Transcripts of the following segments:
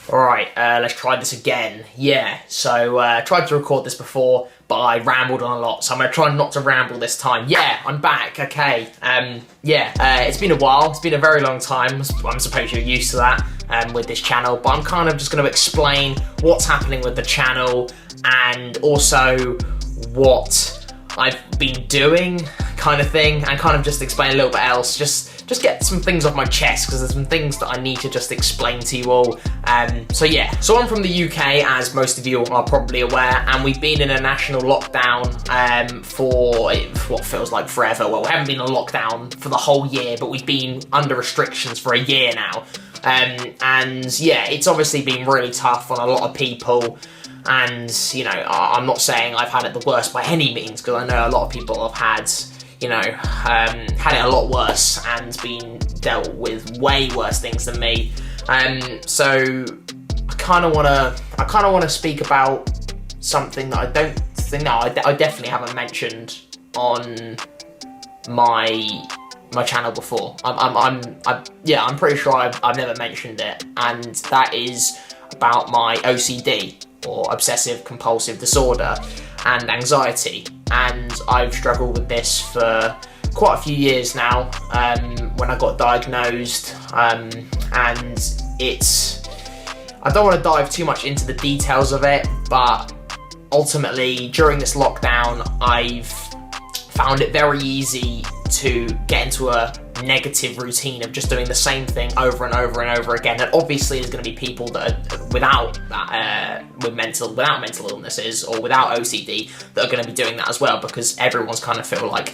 Alright, let's try this again. Yeah, so tried to record this before, but I rambled on a lot, so I'm going to try not to ramble this time. Yeah, I'm back, okay. It's been a while, it's been a very long time. I'm suppose you're used to that with this channel, but I'm kind of just going to explain what's happening with the channel and also what I've been doing, kind of thing, and kind of just explain a little bit else. Just get some things off my chest, because there's some things that I need to just explain to you all. So I'm from the UK, as most of you are probably aware, and we've been in a national lockdown for what feels like forever. Well, we haven't been in a lockdown for the whole year, but we've been under restrictions for a year now. And yeah, it's obviously been really tough on a lot of people. And, you know, I'm not saying I've had it the worst by any means, because I know a lot of people have had, you know, had it a lot worse and been dealt with way worse things than me. So I kind of want to speak about something that I don't think, no, I definitely haven't mentioned on my channel before. I'm pretty sure I've never mentioned it, and that is about my OCD, or obsessive compulsive disorder, and anxiety. And I've struggled with this for quite a few years now. When I got diagnosed, and I don't want to dive too much into the details of it, but ultimately during this lockdown I've found it very easy to get into a negative routine of just doing the same thing over and over and over again. And obviously there's going to be people that are without mental illnesses or without OCD that are going to be doing that as well, because everyone's kind of feel like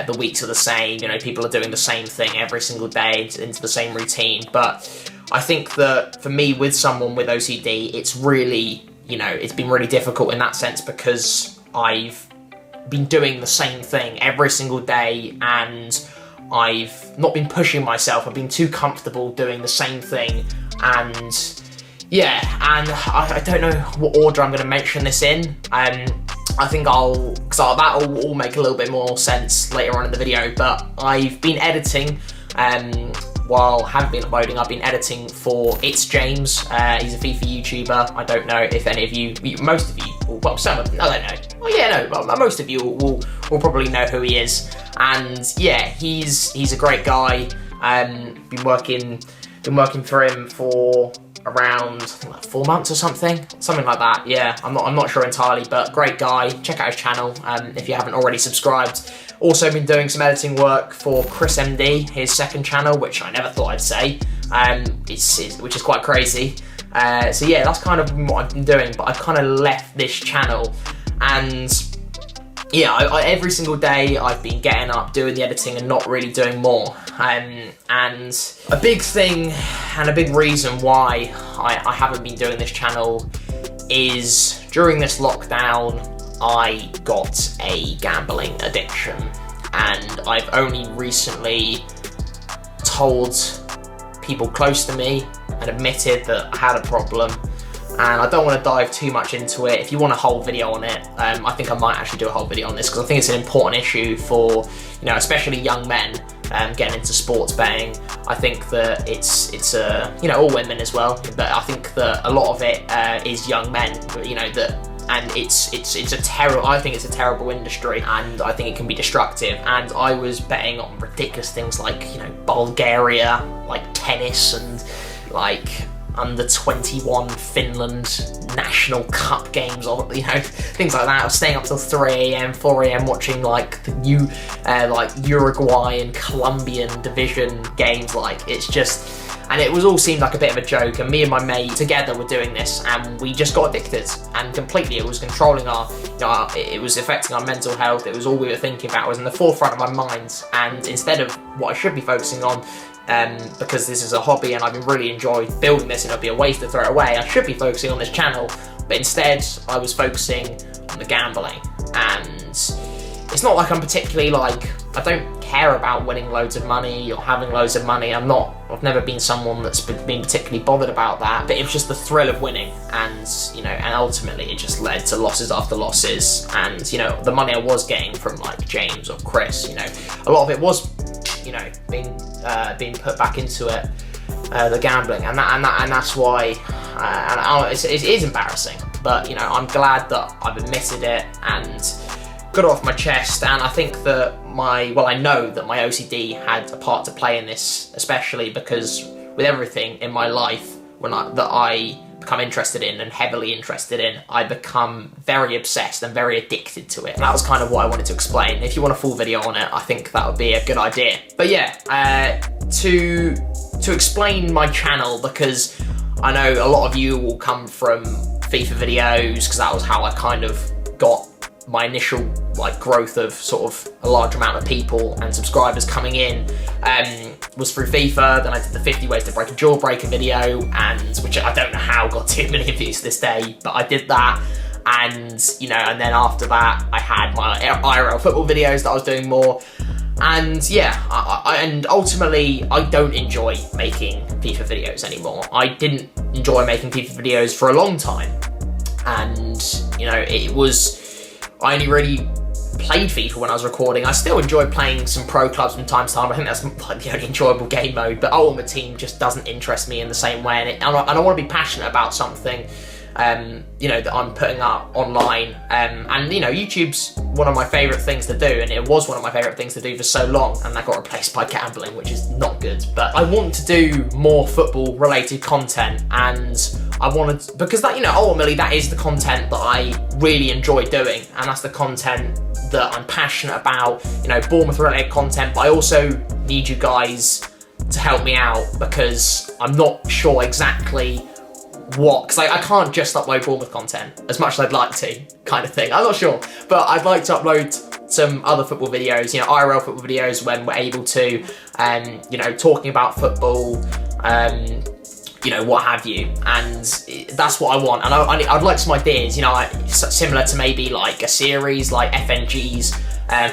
the weeks are the same. You know, people are doing the same thing every single day into the same routine. But I think that for me, with someone with OCD, it's really, you know, it's been really difficult in that sense, because I've been doing the same thing every single day, and I've not been pushing myself. I've been too comfortable doing the same thing. And yeah, and I don't know what order I'm going to mention this in. I think that'll all make a little bit more sense later on in the video. But I've been editing, while I haven't been uploading, I've been editing for It's James. He's a FIFA YouTuber. I don't know if any of you, most of you, well, some of them, I don't know. Well, yeah, no, well, most of you will probably know who he is. And yeah, he's a great guy. Been working for him for around 4 months or something like that. Yeah, I'm not sure entirely, but great guy. Check out his channel if you haven't already subscribed. Also been doing some editing work for Chris MD, his second channel, which I never thought I'd say, which is quite crazy. So yeah, that's kind of what I've been doing, but I've kind of left this channel, and yeah, I every single day I've been getting up, doing the editing, and not really doing more. And a big thing and a big reason why I haven't been doing this channel is during this lockdown I got a gambling addiction, and I've only recently told people close to me and admitted that I had a problem. And I don't want to dive too much into it. If you want a whole video on it, I think I might actually do a whole video on this, because I think it's an important issue for, you know, especially young men getting into sports betting. I think that it's you know, all women as well, but I think that a lot of it is young men, you know, and it's a terrible, I think it's a terrible industry, and I think it can be destructive. And I was betting on ridiculous things like, you know, Bulgaria, like tennis, and like under 21 Finland National Cup games, or, you know, things like that. I was staying up till 3 AM, 4 AM watching like the like Uruguay and Colombian division games. Like, it's just, and it was all seemed like a bit of a joke. And me and my mate together were doing this, and we just got addicted, and completely it was controlling our, you know, it was affecting our mental health. It was all we were thinking about. It was in the forefront of our minds. And instead of what I should be focusing on, because this is a hobby and I've been really enjoyed building this, and it'll be a waste to throw it away, I should be focusing on this channel, but instead I was focusing on the gambling. And it's not like I'm particularly, like, I don't care about winning loads of money or having loads of money. I've never been someone that's been particularly bothered about that, but it was just the thrill of winning. And, you know, and ultimately it just led to losses after losses. And, you know, the money I was getting from like James or Chris, you know, a lot of it was, you know, being put back into it, the gambling, and that's why it is embarrassing. But, you know, I'm glad that I've admitted it and got it off my chest. And I think that I know that my OCD had a part to play in this, especially because with everything in my life that I become interested in and heavily interested in, I become very obsessed and very addicted to it. And that was kind of what I wanted to explain. If you want a full video on it, I think that would be a good idea. But yeah, to explain my channel, because I know a lot of you will come from FIFA videos, because that was how I kind of got my initial growth of sort of a large amount of people and subscribers coming in, was through FIFA. Then I did the 50 ways to break a jawbreaker video, and which I don't know how got 2 million views to this day, but I did that. And, you know, and then after that I had my IRL football videos that I was doing more. And yeah, and ultimately I don't enjoy making FIFA videos anymore. I didn't enjoy making FIFA videos for a long time, and, you know, I only really played FIFA when I was recording. I still enjoy playing some pro clubs from time to time. I think that's like the only enjoyable game mode, but Ultimate Team just doesn't interest me in the same way, and I want to be passionate about something, you know, that I'm putting up online. And, you know, YouTube's one of my favourite things to do, and it was one of my favourite things to do for so long, and that got replaced by gambling, which is not good. But I want to do more football related content, and I wanted, because that, you know, ultimately that is the content that I really enjoy doing, and that's the content that I'm passionate about, you know, Bournemouth related content. But I also need you guys to help me out, because I'm not sure exactly because I can't just upload Bournemouth content as much as I'd like to, kind of thing. I'm not sure, but I'd like to upload some other football videos, you know, IRL football videos when we're able to, you know, talking about football, you know, what have you. And that's what I want. And I'd like some ideas, you know, similar to maybe like a series like FNG's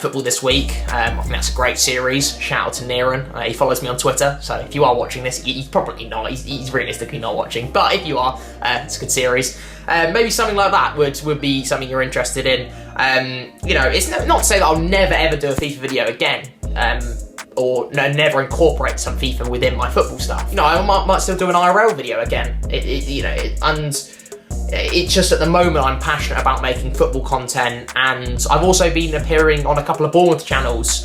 Football This Week. I think that's a great series. Shout out to Niran. He follows me on Twitter, so if you are watching this, he's probably not. He's realistically not watching, but if you are, it's a good series. Maybe something like that would be something you're interested in. You know, it's not to say that I'll never ever do a FIFA video again, or never incorporate some FIFA within my football stuff. You know, I might still do an IRL video again. You know, and it's just at the moment I'm passionate about making football content, and I've also been appearing on a couple of Bournemouth channels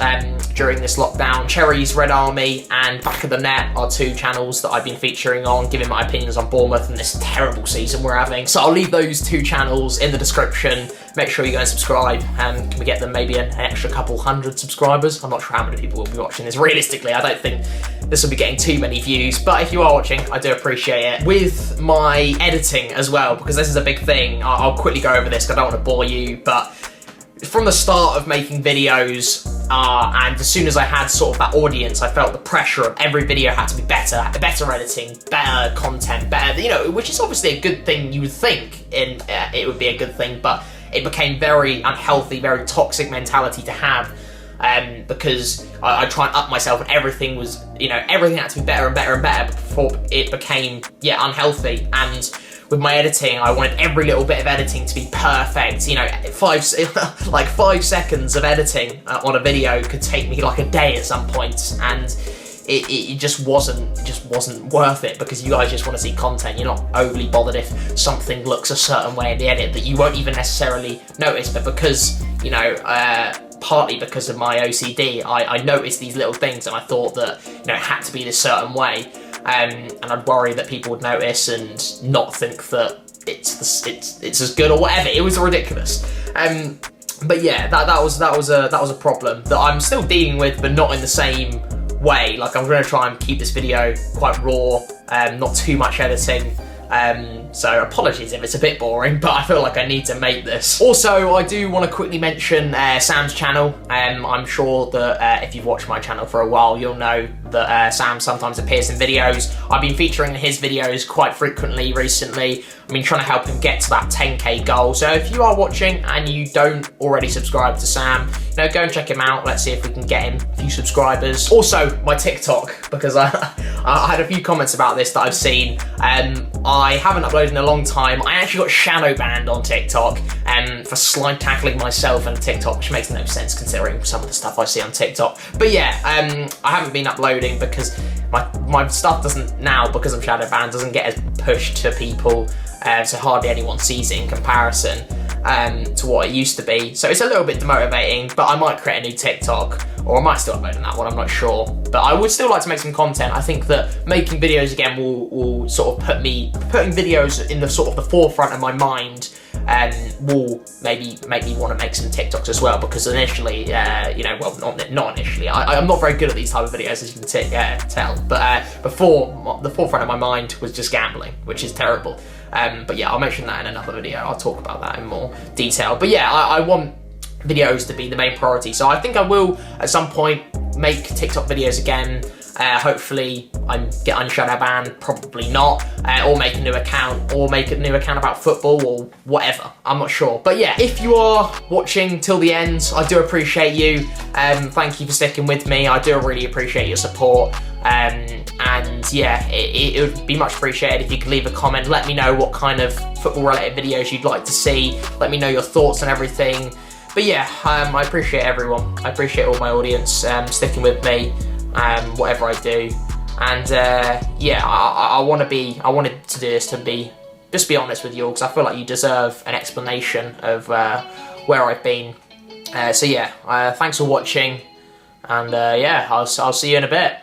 during this lockdown. Cherries, Red Army and Back of the Net are 2 channels that I've been featuring on, giving my opinions on Bournemouth and this terrible season we're having. So I'll leave those 2 channels in the description. Make sure you go and subscribe, and can we get them maybe an extra couple hundred subscribers? I'm not sure how many people will be watching this. Realistically, I don't think this will be getting too many views, but if you are watching, I do appreciate it. With my editing as well, because this is a big thing, I'll quickly go over this because I don't want to bore you, but from the start of making videos, and as soon as I had sort of that audience, I felt the pressure of every video had to be better editing, better content, better, you know, which is obviously a good thing. You would think it would be a good thing, but it became very unhealthy, very toxic mentality to have, because I try and up myself, and everything was, you know, everything had to be better and better and better before it became, yeah, unhealthy. And with my editing, I wanted every little bit of editing to be perfect. You know, 5 seconds of editing on a video could take me like a day at some points, and it just wasn't worth it, because you guys just want to see content. You're not overly bothered if something looks a certain way in the edit that you won't even necessarily notice. But because, you know, partly because of my OCD, I noticed these little things, and I thought that, you know, it had to be this certain way, and I'd worry that people would notice and not think that it's as good or whatever. It was ridiculous. But yeah, that was a problem that I'm still dealing with, but not in the same way. Like, I'm going to try and keep this video quite raw, not too much editing. So apologies if it's a bit boring, but I feel like I need to make this. Also, I do want to quickly mention Sam's channel. I'm sure that if you've watched my channel for a while, you'll know that Sam sometimes appears in videos. I've been featuring his videos quite frequently recently. I've been trying to help him get to that 10k goal. So if you are watching and you don't already subscribe to Sam, you know, go and check him out. Let's see if we can get him a few subscribers. Also, my TikTok, because I had a few comments about this that I've seen. I haven't uploaded in a long time. I actually got shadow banned on TikTok for slide tackling myself on TikTok, which makes no sense considering some of the stuff I see on TikTok. But yeah, I haven't been uploading because my stuff doesn't now, because I'm shadow banned, doesn't get as pushed to people, so hardly anyone sees it in comparison to what it used to be. So it's a little bit demotivating, but I might create a new TikTok, or I might still upload on that one, I'm not sure. But I would still like to make some content. I think that making videos again will sort of putting videos in the sort of the forefront of my mind, will maybe make me want to make some TikToks as well, because initially, you know, well, not initially, I'm not very good at these type of videos, as you can tell, but before, the forefront of my mind was just gambling, which is terrible. But yeah, I'll mention that in another video. I'll talk about that in more detail. But yeah, I want videos to be the main priority, so I think I will at some point make TikTok videos again. Hopefully I get unshadow banned, probably not, or make a new account, or make a new account about football, or whatever, I'm not sure. But yeah, if you are watching till the end, I do appreciate you. Thank you for sticking with me. I do really appreciate your support. And yeah, it would be much appreciated if you could leave a comment. Let me know what kind of football related videos you'd like to see. Let me know your thoughts and everything. But yeah, I appreciate everyone. I appreciate all my audience sticking with me, whatever I do. And yeah, I wanted to do this to just be honest with you, because I feel like you deserve an explanation of where I've been. So yeah, thanks for watching, and yeah, I'll see you in a bit.